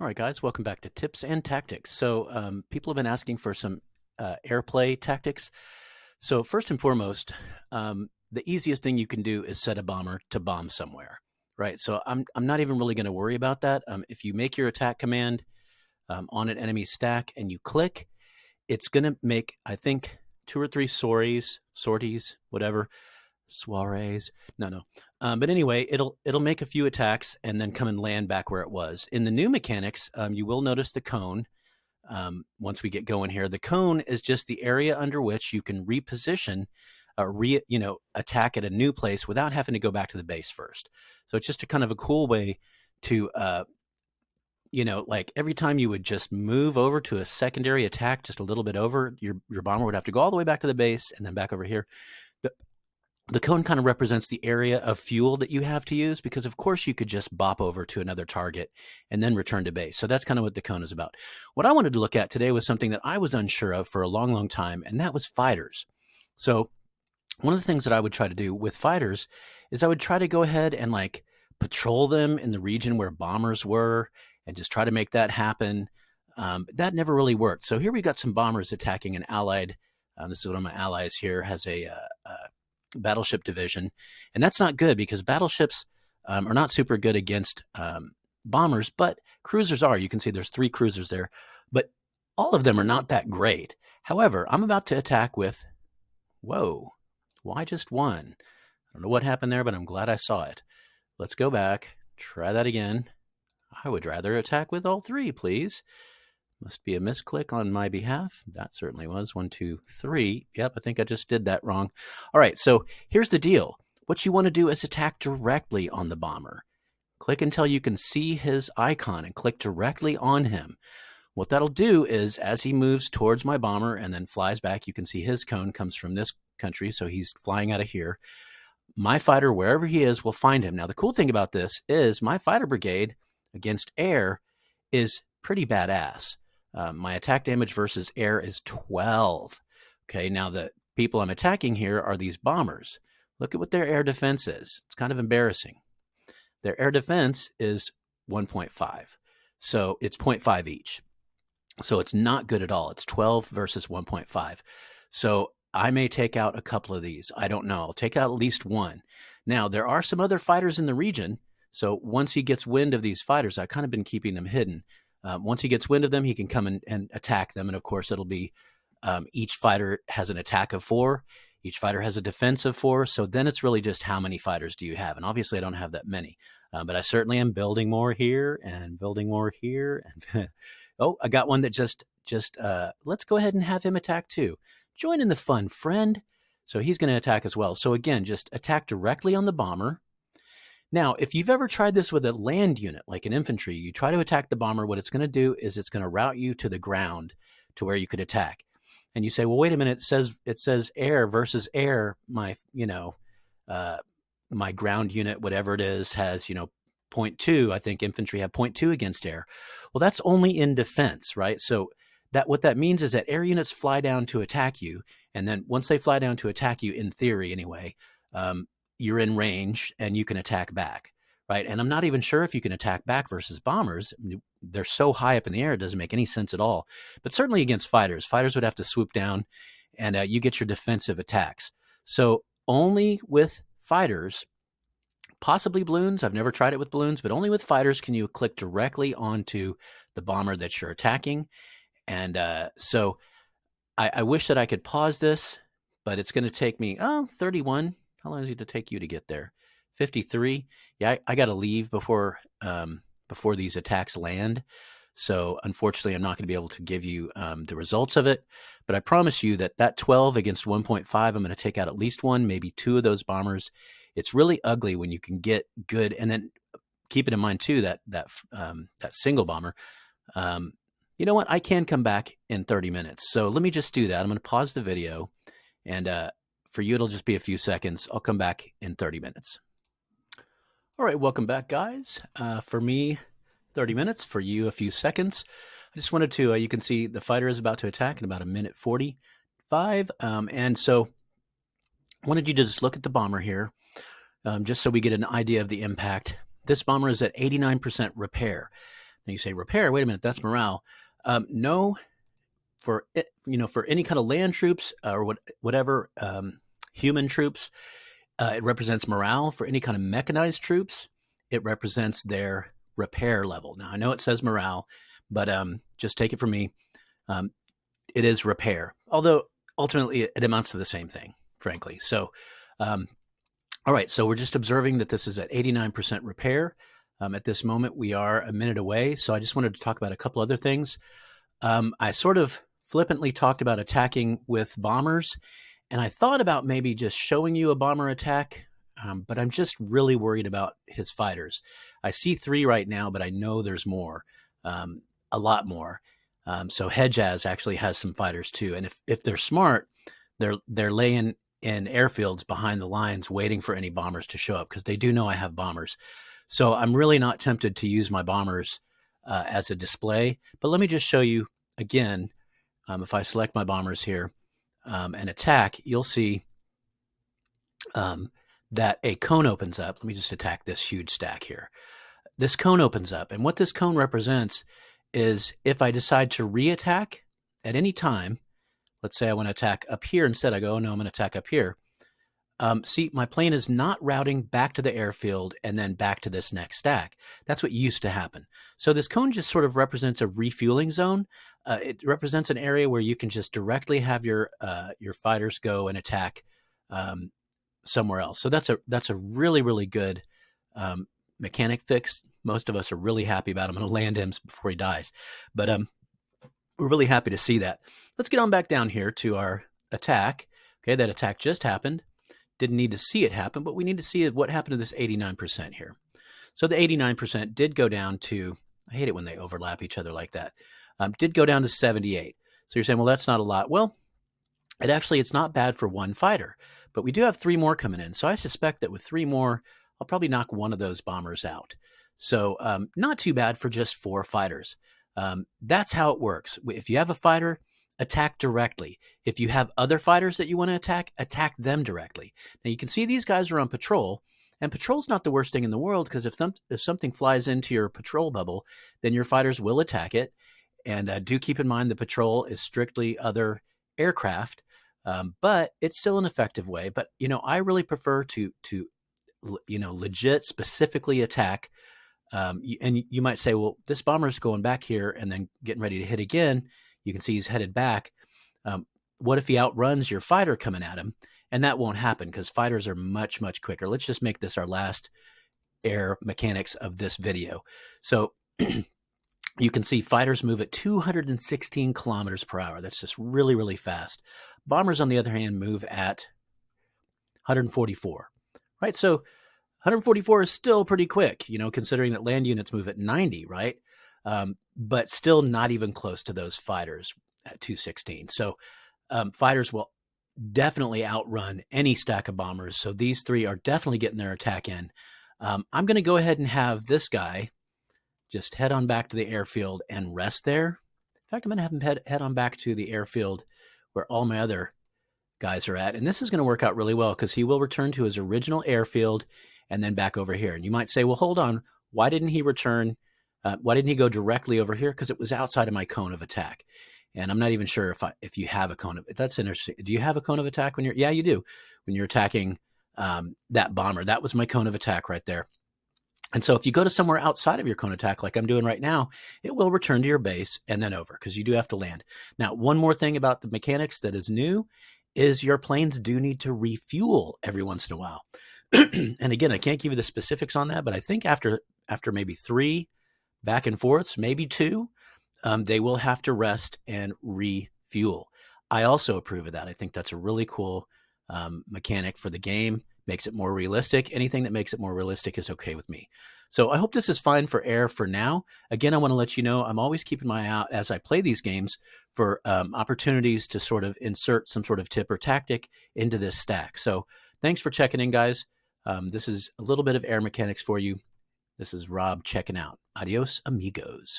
All right, guys, welcome back to Tips and Tactics. So people have been asking for some airplay tactics. So first and foremost, the easiest thing you can do is set a bomber to bomb somewhere, right? So I'm not even really going to worry about that. If you make your attack command on an enemy stack and you click, it's going to make, I think, 2 or 3 sorties, whatever, soirees. No. But anyway, it'll make a few attacks and then come and land back where it was. In the new mechanics, you will notice the cone. Once we get going here, the cone is just the area under which you can reposition, attack at a new place without having to go back to the base first. So it's just a kind of a cool way to, like every time you would just move over to a secondary attack, just a little bit over, your bomber would have to go all the way back to the base and then back over here. The cone kind of represents the area of fuel that you have to use because, of course, you could just bop over to another target and then return to base. So that's kind of what the cone is about. What I wanted to look at today was something that I was unsure of for a long, long time, and that was fighters. So one of the things that I would try to do with fighters is I would try to go ahead and patrol them in the region where bombers were and just try to make that happen. That never really worked. So here we got some bombers attacking an allied. This is one of my allies here, has a battleship division, and that's not good because battleships are not super good against bombers, but cruisers are. You can see there's 3 cruisers there, but all of them are not that great. However, I'm about to attack with, whoa, why just one? I don't know what happened there, but I'm glad I saw it. Let's go back, try that again. I would rather attack with all 3, please. Must be a misclick on my behalf. That certainly was. 1, 2, 3. Yep, I think I just did that wrong. All right, so here's the deal. What you want to do is attack directly on the bomber. Click until you can see his icon and click directly on him. What that'll do is as he moves towards my bomber and then flies back, you can see his cone comes from this country, so he's flying out of here. My fighter, wherever he is, will find him. Now, the cool thing about this is my fighter brigade against air is pretty badass. My attack damage versus air is 12. Okay, now the people I'm attacking here are these bombers. Look at what their air defense is. It's kind of embarrassing. Their air defense is 1.5. So it's 0.5 each. So it's not good at all. It's 12 versus 1.5. So I may take out a couple of these. I don't know. I'll take out at least one. Now, there are some other fighters in the region. So once he gets wind of these fighters, I've kind of been keeping them hidden. Once he gets wind of them, he can come and attack them. And of course, it'll be each fighter has an attack of 4. Each fighter has a defense of 4. So then it's really just how many fighters do you have? And obviously, I don't have that many. But I certainly am building more here and building more here. And oh, I got one that just let's go ahead and have him attack too. Join in the fun, friend. So he's going to attack as well. So again, just attack directly on the bomber. Now, if you've ever tried this with a land unit, like an infantry, you try to attack the bomber, what it's going to do is it's going to route you to the ground to where you could attack. And you say, well, wait a minute, it says air versus air. My ground unit, whatever it is, has, 0.2. I think infantry have 0.2 against air. Well, that's only in defense, right? So what that means is that air units fly down to attack you. And then once they fly down to attack you, in theory anyway, you're in range and you can attack back, right? And I'm not even sure if you can attack back versus bombers. They're so high up in the air, it doesn't make any sense at all. But certainly against fighters would have to swoop down and you get your defensive attacks. So only with fighters, possibly balloons, I've never tried it with balloons, but only with fighters can you click directly onto the bomber that you're attacking. And so I wish that I could pause this, but it's going to take me, 31. How long is it to take you to get there? 53. Yeah, I got to leave before these attacks land. So unfortunately, I'm not going to be able to give you the results of it. But I promise you that 12 against 1.5, I'm going to take out at least 1, maybe 2 of those bombers. It's really ugly when you can get good. And then keep it in mind too that single bomber. You know what? I can come back in 30 minutes. So let me just do that. I'm going to pause the video, and for you, it'll just be a few seconds. I'll come back in 30 minutes. All right, welcome back, guys. For me, 30 minutes. For you, a few seconds. I just wanted to, you can see the fighter is about to attack in about 1:45. And so I wanted you to just look at the bomber here, just so we get an idea of the impact. This bomber is at 89% repair. Now you say repair. Wait a minute, that's morale. No, for for any kind of land troops or whatever human troops, it represents morale. For any kind of mechanized troops, it represents their repair level. Now I know it says morale, but just take it from me. It is repair, although ultimately it amounts to the same thing, frankly. So, all right, so we're just observing that this is at 89% repair. At this moment, we are a minute away. So I just wanted to talk about a couple other things. I sort of flippantly talked about attacking with bombers, and I thought about maybe just showing you a bomber attack, but I'm just really worried about his fighters. I see 3 right now, but I know there's more, a lot more. So Hedjaz actually has some fighters too, and if they're smart, they're laying in airfields behind the lines waiting for any bombers to show up because they do know I have bombers. So I'm really not tempted to use my bombers as a display. But let me just show you again. If I select my bombers here and attack, you'll see that a cone opens up. Let me just attack this huge stack here. This cone opens up, and what this cone represents is if I decide to re-attack at any time, let's say I want to attack up here instead, I go, oh no, I'm going to attack up here. See, my plane is not routing back to the airfield and then back to this next stack. That's what used to happen. So this cone just sort of represents a refueling zone. It represents an area where you can just directly have your fighters go and attack somewhere else. So that's a really, really good mechanic fix. Most of us are really happy about. I'm going to land him before he dies, but we're really happy to see that. Let's get on back down here to our attack. Okay, that attack just happened. Didn't need to see it happen, but we need to see what happened to this 89% here. So the 89% did go down to, I hate it when they overlap each other like that, did go down to 78. So you're saying, well, that's not a lot. Well, it's not bad for one fighter, but we do have 3 more coming in. So I suspect that with 3 more, I'll probably knock one of those bombers out. So not too bad for just 4 fighters. That's how it works. If you have a fighter, attack directly. If you have other fighters that you want to attack them directly. Now you can see these guys are on patrol, and patrol's not the worst thing in the world because if something flies into your patrol bubble, then your fighters will attack it. And do keep in mind the patrol is strictly other aircraft, but it's still an effective way. But I really prefer to legit specifically attack. And you might say, well, this bomber's going back here and then getting ready to hit again. You can see he's headed back. What if he outruns your fighter coming at him? And that won't happen because fighters are much, much quicker. Let's just make this our last air mechanics of this video. So you can see fighters move at 216 kilometers per hour. That's just really, really fast. Bombers, on the other hand, move at 144, right? So 144 is still pretty quick, considering that land units move at 90, right? But still not even close to those fighters at 216. So fighters will definitely outrun any stack of bombers. So these 3 are definitely getting their attack in. I'm going to go ahead and have this guy just head on back to the airfield and rest there. In fact, I'm going to have him head on back to the airfield where all my other guys are at. And this is going to work out really well because he will return to his original airfield and then back over here. And you might say, well, hold on. Why didn't he return? Why didn't he go directly over here? Because it was outside of my cone of attack. And I'm not even sure if you have a cone of, that's interesting. Do you have a cone of attack when yeah, you do. When you're attacking that bomber, that was my cone of attack right there. And so if you go to somewhere outside of your cone attack, like I'm doing right now, it will return to your base and then over because you do have to land. Now, one more thing about the mechanics that is new is your planes do need to refuel every once in a while. And again, I can't give you the specifics on that, but I think after maybe 3 back and forths, maybe 2, they will have to rest and refuel. I also approve of that. I think that's a really cool mechanic for the game. Makes it more realistic. Anything that makes it more realistic is okay with me. So I hope this is fine for air for now. Again, I want to let you know I'm always keeping my eye out as I play these games for opportunities to sort of insert some sort of tip or tactic into this stack. So thanks for checking in, guys. This is a little bit of air mechanics for you. This is Rob checking out. Adios, amigos.